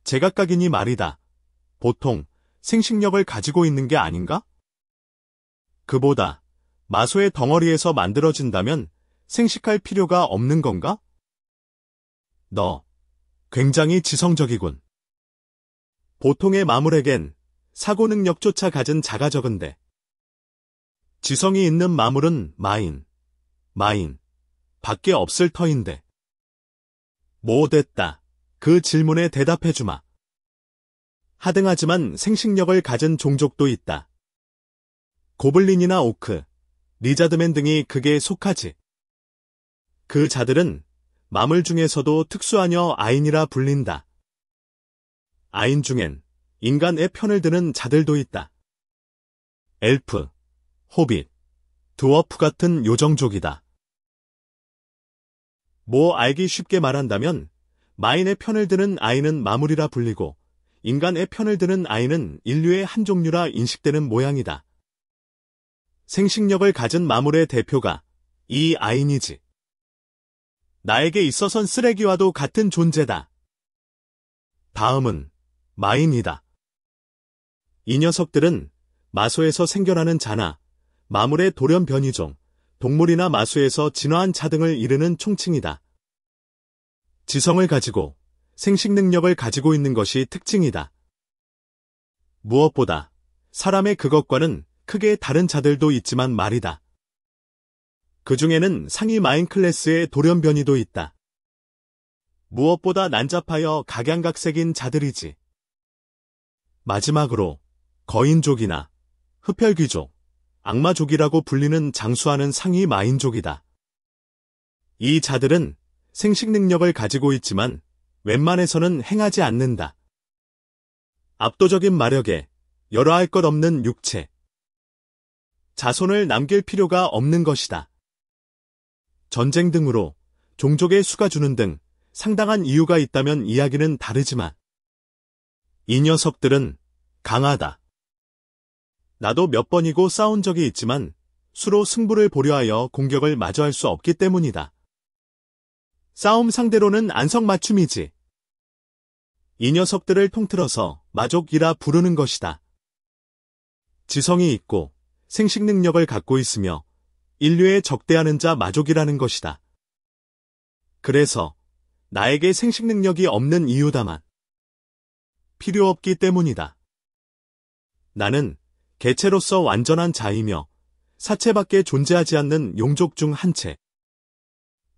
제각각이니 말이다. 보통 생식력을 가지고 있는 게 아닌가? 그보다 마소의 덩어리에서 만들어진다면 생식할 필요가 없는 건가? 너 굉장히 지성적이군. 보통의 마물에겐 사고 능력조차 가진 자가 적은데 지성이 있는 마물은 마인 밖에 없을 터인데. 뭐 됐다. 그 질문에 대답해주마. 하등하지만 생식력을 가진 종족도 있다. 고블린이나 오크, 리자드맨 등이 극에 속하지. 그 자들은 마물 중에서도 특수하녀 아인이라 불린다. 아인 중엔 인간의 편을 드는 자들도 있다. 엘프, 호빗, 드워프 같은 요정족이다. 뭐 알기 쉽게 말한다면 마인의 편을 드는 아이는 마물이라 불리고 인간의 편을 드는 아이는 인류의 한 종류라 인식되는 모양이다. 생식력을 가진 마물의 대표가 이 아인이지. 나에게 있어선 쓰레기와도 같은 존재다. 다음은 마인이다. 이 녀석들은 마소에서 생겨나는 자나 마물의 돌연 변이종, 동물이나 마수에서 진화한 자 등을 이르는 총칭이다. 지성을 가지고 생식 능력을 가지고 있는 것이 특징이다. 무엇보다 사람의 그것과는 크게 다른 자들도 있지만 말이다. 그 중에는 상위 마인 클래스의 돌연변이도 있다. 무엇보다 난잡하여 각양각색인 자들이지. 마지막으로 거인족이나 흡혈귀족, 악마족이라고 불리는 장수하는 상위 마인족이다. 이 자들은 생식 능력을 가지고 있지만 웬만해서는 행하지 않는다. 압도적인 마력에 여러할 것 없는 육체. 자손을 남길 필요가 없는 것이다. 전쟁 등으로 종족의 수가 주는 등 상당한 이유가 있다면 이야기는 다르지만 이 녀석들은 강하다. 나도 몇 번이고 싸운 적이 있지만 수로 승부를 보려 하여 공격을 마주할 수 없기 때문이다. 싸움 상대로는 안성맞춤이지. 이 녀석들을 통틀어서 마족이라 부르는 것이다. 지성이 있고 생식 능력을 갖고 있으며 인류에 적대하는 자 마족이라는 것이다. 그래서 나에게 생식 능력이 없는 이유다만 필요 없기 때문이다. 나는 개체로서 완전한 자이며 사체밖에 존재하지 않는 용족 중 한 채.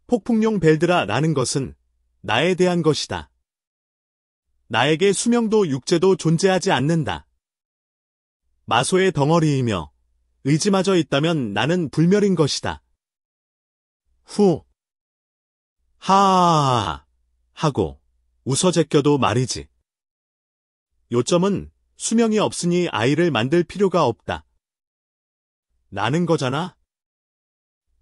폭풍용 벨드라라는 것은 나에 대한 것이다. 나에게 수명도 육체도 존재하지 않는다. 마소의 덩어리이며 의지마저 있다면 나는 불멸인 것이다. 후. 하아아아 하고 웃어 제껴도 말이지. 요점은 수명이 없으니 아이를 만들 필요가 없다. 라는 거잖아.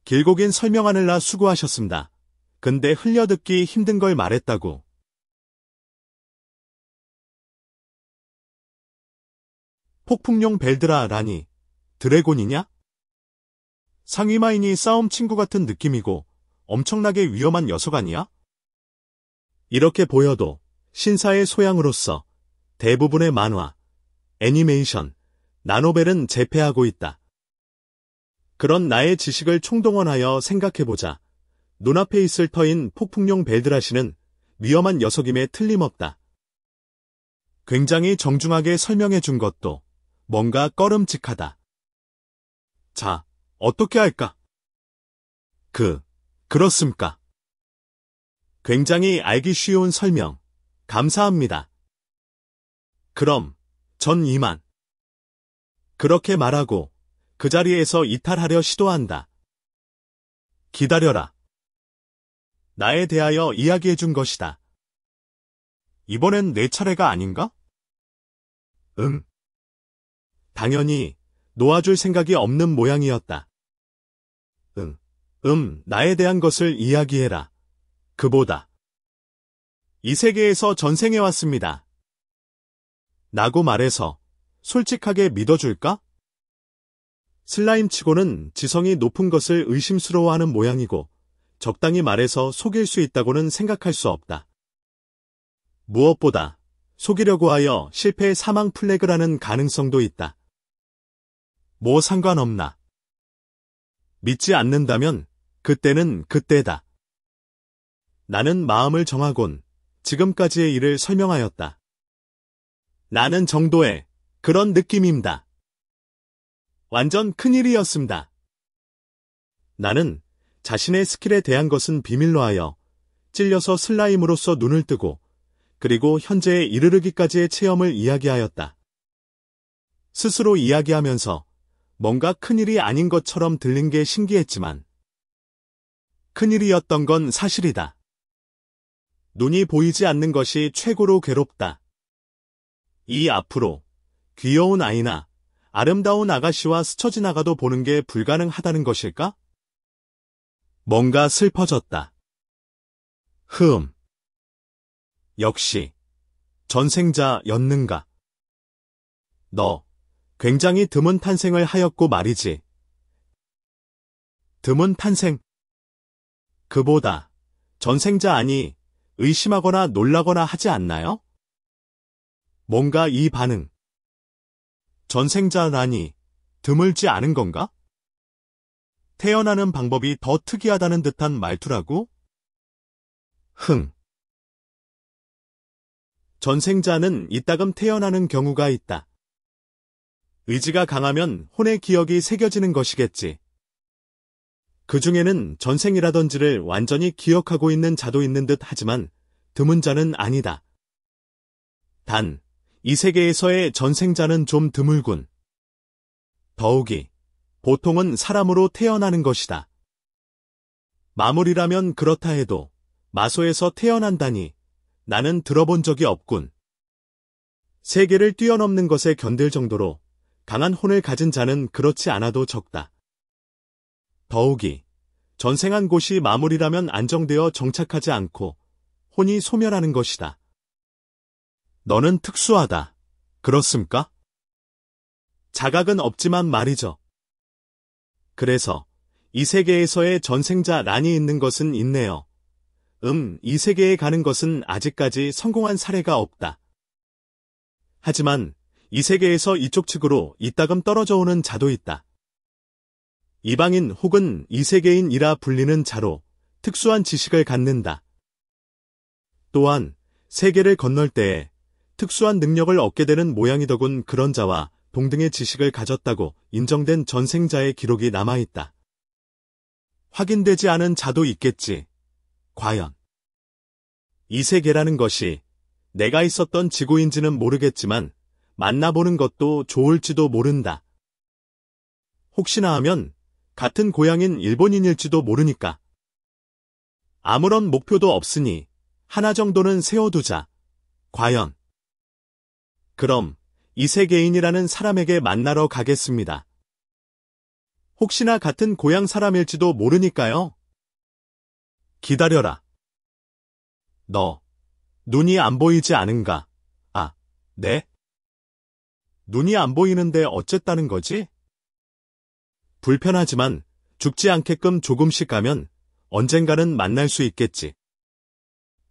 길고 긴 설명하느라 수고하셨습니다. 근데 흘려듣기 힘든 걸 말했다고. 폭풍용 벨드라라니 드래곤이냐? 상위마인이 싸움 친구 같은 느낌이고 엄청나게 위험한 녀석 아니야? 이렇게 보여도 신사의 소양으로서 대부분의 만화, 애니메이션, 나노벨은 제패하고 있다. 그런 나의 지식을 총동원하여 생각해보자. 눈앞에 있을 터인 폭풍용 벨드라시는 위험한 녀석임에 틀림없다. 굉장히 정중하게 설명해준 것도 뭔가 꺼름직하다. 자, 어떻게 할까? 그렇습니까? 굉장히 알기 쉬운 설명, 감사합니다. 그럼, 전 이만. 그렇게 말하고 그 자리에서 이탈하려 시도한다. 기다려라. 나에 대하여 이야기해준 것이다. 이번엔 내 차례가 아닌가? 응. 당연히 놓아줄 생각이 없는 모양이었다. 나에 대한 것을 이야기해라. 그보다. 이 세계에서 전생해왔습니다. 라고 말해서 솔직하게 믿어줄까? 슬라임치고는 지성이 높은 것을 의심스러워하는 모양이고 적당히 말해서 속일 수 있다고는 생각할 수 없다. 무엇보다 속이려고 하여 실패 사망 플래그라는 가능성도 있다. 뭐 상관없나. 믿지 않는다면 그때는 그때다. 나는 마음을 정하곤 지금까지의 일을 설명하였다. 나는 정도의 그런 느낌입니다. 완전 큰일이었습니다. 나는 자신의 스킬에 대한 것은 비밀로 하여 찔려서 슬라임으로서 눈을 뜨고 그리고 현재에 이르르기까지의 체험을 이야기하였다. 스스로 이야기하면서 뭔가 큰일이 아닌 것처럼 들린 게 신기했지만 큰일이었던 건 사실이다. 눈이 보이지 않는 것이 최고로 괴롭다. 이 앞으로 귀여운 아이나 아름다운 아가씨와 스쳐 지나가도 보는 게 불가능하다는 것일까? 뭔가 슬퍼졌다. 역시 전생자였는가? 너 굉장히 드문 탄생을 하였고 말이지. 드문 탄생? 그보다 전생자 아니 의심하거나 놀라거나 하지 않나요? 뭔가 이 반응. 전생자라니 드물지 않은 건가? 태어나는 방법이 더 특이하다는 듯한 말투라고? 전생자는 이따금 태어나는 경우가 있다. 의지가 강하면 혼의 기억이 새겨지는 것이겠지. 그 중에는 전생이라던지를 완전히 기억하고 있는 자도 있는 듯 하지만 드문 자는 아니다. 단, 이 세계에서의 전생자는 좀 드물군. 더욱이 보통은 사람으로 태어나는 것이다. 마물이라면 그렇다 해도 마소에서 태어난다니 나는 들어본 적이 없군. 세계를 뛰어넘는 것에 견딜 정도로 강한 혼을 가진 자는 그렇지 않아도 적다. 더욱이 전생한 곳이 마물이라면 안정되어 정착하지 않고 혼이 소멸하는 것이다. 너는 특수하다. 그렇습니까? 자각은 없지만 말이죠. 그래서 이 세계에서의 전생자 란이 있는 것은 있네요. 이 세계에 가는 것은 아직까지 성공한 사례가 없다. 하지만 이 세계에서 이쪽 측으로 이따금 떨어져 오는 자도 있다. 이방인 혹은 이세계인이라 불리는 자로 특수한 지식을 갖는다. 또한 세계를 건널 때에 특수한 능력을 얻게 되는 모양이더군. 그런 자와 동등의 지식을 가졌다고 인정된 전생자의 기록이 남아있다. 확인되지 않은 자도 있겠지. 과연 이 세계라는 것이 내가 있었던 지구인지는 모르겠지만 만나보는 것도 좋을지도 모른다. 혹시나 하면 같은 고향인 일본인일지도 모르니까. 아무런 목표도 없으니 하나 정도는 세워두자. 과연. 그럼 이 세계인이라는 사람에게 만나러 가겠습니다. 혹시나 같은 고향 사람일지도 모르니까요. 기다려라. 너, 눈이 안 보이지 않은가? 아, 네? 눈이 안 보이는데 어쨌다는 거지? 불편하지만 죽지 않게끔 조금씩 가면 언젠가는 만날 수 있겠지.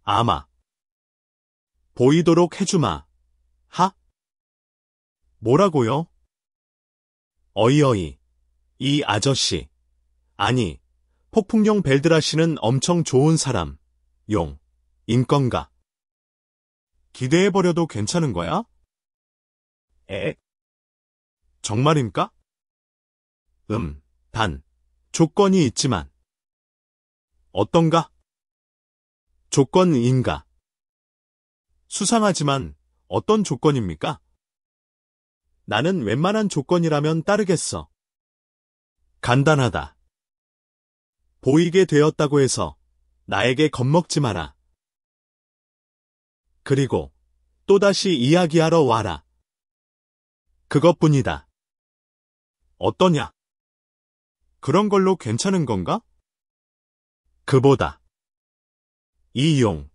아마. 보이도록 해주마. 하? 뭐라고요? 어이어이. 이 아저씨. 아니, 폭풍용 벨드라시는 엄청 좋은 사람. 용. 인건가? 기대해버려도 괜찮은 거야? 정말입니까? 단, 조건이 있지만. 어떤가? 조건인가? 수상하지만 어떤 조건입니까? 나는 웬만한 조건이라면 따르겠어. 간단하다. 보이게 되었다고 해서 나에게 겁먹지 마라. 그리고 또다시 이야기하러 와라. 그것뿐이다. 어떠냐? 그런 걸로 괜찮은 건가? 그보다. 이 용,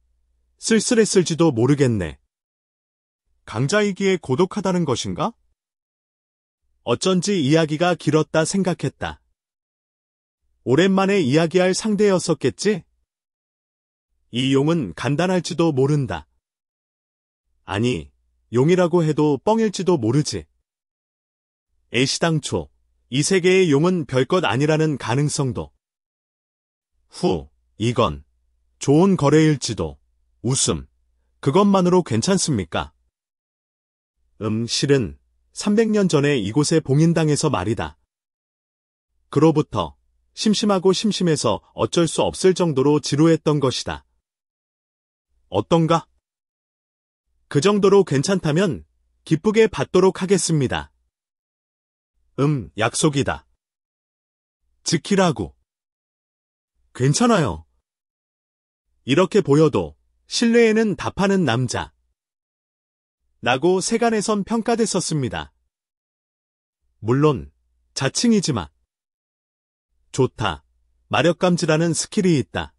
쓸쓸했을지도 모르겠네. 강자이기에 고독하다는 것인가? 어쩐지 이야기가 길었다 생각했다. 오랜만에 이야기할 상대였었겠지? 이 용은 간단할지도 모른다. 아니, 용이라고 해도 뻥일지도 모르지. 애시당초 이 세계의 용은 별것 아니라는 가능성도. 이건 좋은 거래일지도. 웃음. 그것만으로 괜찮습니까? 실은 300년 전에 이곳에 봉인당해서 말이다. 그로부터 심심하고 심심해서 어쩔 수 없을 정도로 지루했던 것이다. 어떤가? 그 정도로 괜찮다면 기쁘게 받도록 하겠습니다. 약속이다. 지키라고. 괜찮아요. 이렇게 보여도 신뢰에는 답하는 남자. 라고 세간에선 평가됐었습니다. 물론 자칭이지만. 좋다. 마력감지라는 스킬이 있다.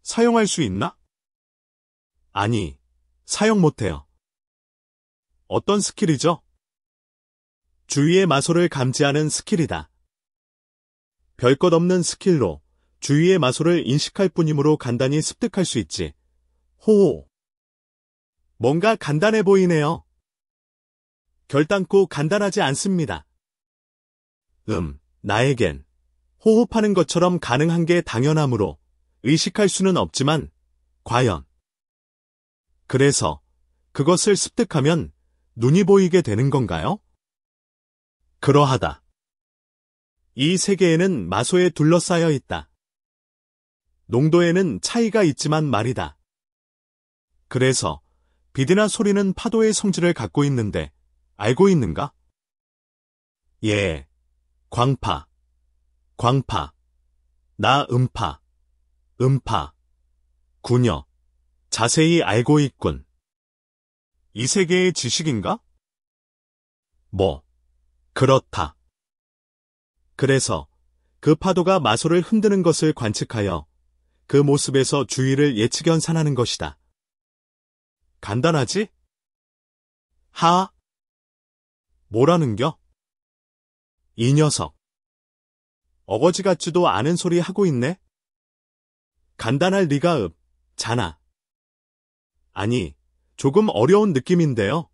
사용할 수 있나? 아니, 사용 못해요. 어떤 스킬이죠? 주위의 마소를 감지하는 스킬이다. 별것 없는 스킬로 주위의 마소를 인식할 뿐이므로 간단히 습득할 수 있지. 호호. 뭔가 간단해 보이네요. 결단코 간단하지 않습니다. 나에겐 호흡하는 것처럼 가능한 게 당연하므로 의식할 수는 없지만, 과연. 그래서 그것을 습득하면 눈이 보이게 되는 건가요? 그러하다. 이 세계에는 마소에 둘러싸여 있다. 농도에는 차이가 있지만 말이다. 그래서 빛이나 소리는 파도의 성질을 갖고 있는데 알고 있는가? 예, 광파, 나 음파, 군요, 자세히 알고 있군. 이 세계의 지식인가? 그렇다. 그래서 그 파도가 마소를 흔드는 것을 관측하여 그 모습에서 주의를 예측연산하는 것이다. 간단하지? 뭐라는겨? 이 녀석. 어거지 같지도 않은 소리 하고 있네? 간단할 리가 잖아. 아니, 조금 어려운 느낌인데요.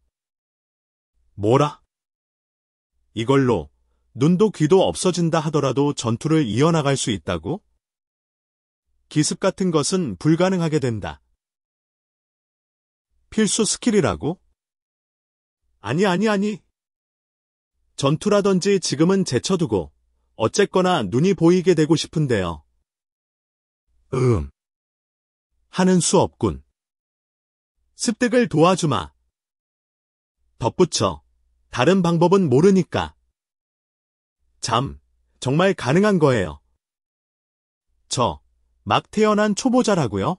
뭐라? 이걸로 눈도 귀도 없어진다 하더라도 전투를 이어나갈 수 있다고? 기습 같은 것은 불가능하게 된다. 필수 스킬이라고? 아니. 전투라든지 지금은 제쳐두고 어쨌거나 눈이 보이게 되고 싶은데요. 하는 수 없군. 습득을 도와주마. 덧붙여. 다른 방법은 모르니까. 정말 가능한 거예요. 막 태어난 초보자라고요?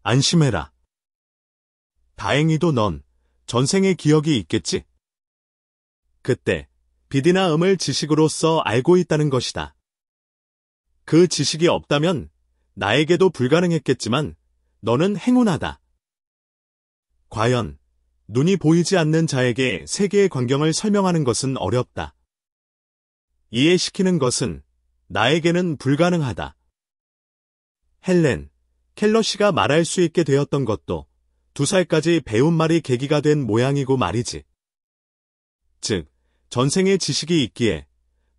안심해라. 다행히도 넌 전생의 기억이 있겠지? 그때 빛이나 음을 지식으로서 알고 있다는 것이다. 그 지식이 없다면 나에게도 불가능했겠지만 너는 행운하다. 과연 눈이 보이지 않는 자에게 세계의 광경을 설명하는 것은 어렵다. 이해시키는 것은 나에게는 불가능하다. 헬렌, 켈러시가 말할 수 있게 되었던 것도 2살까지 배운 말이 계기가 된 모양이고 말이지. 즉, 전생의 지식이 있기에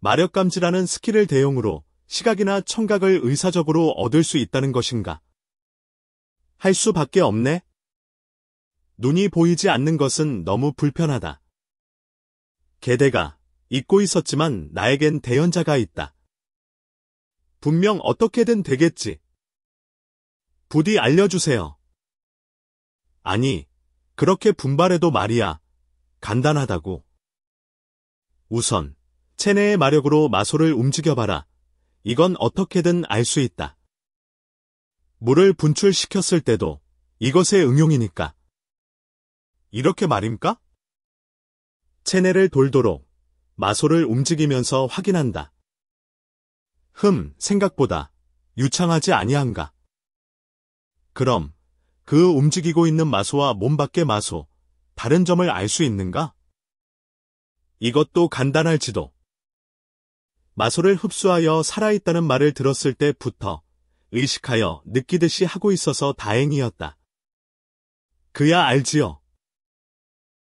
마력감지라는 스킬을 대용으로 시각이나 청각을 의사적으로 얻을 수 있다는 것인가? 할 수밖에 없네? 눈이 보이지 않는 것은 너무 불편하다. 게대가 잊고 있었지만 나에겐 대연자가 있다. 분명 어떻게든 되겠지. 부디 알려주세요. 아니, 그렇게 분발해도 말이야. 간단하다고. 우선 체내의 마력으로 마소를 움직여봐라. 이건 어떻게든 알 수 있다. 물을 분출시켰을 때도 이것의 응용이니까. 이렇게 말입니까? 체내를 돌도록 마소를 움직이면서 확인한다. 생각보다 유창하지 아니한가? 그럼 그 움직이고 있는 마소와 몸 밖의 마소, 다른 점을 알 수 있는가? 이것도 간단할지도. 마소를 흡수하여 살아있다는 말을 들었을 때부터 의식하여 느끼듯이 하고 있어서 다행이었다. 그야 알지요.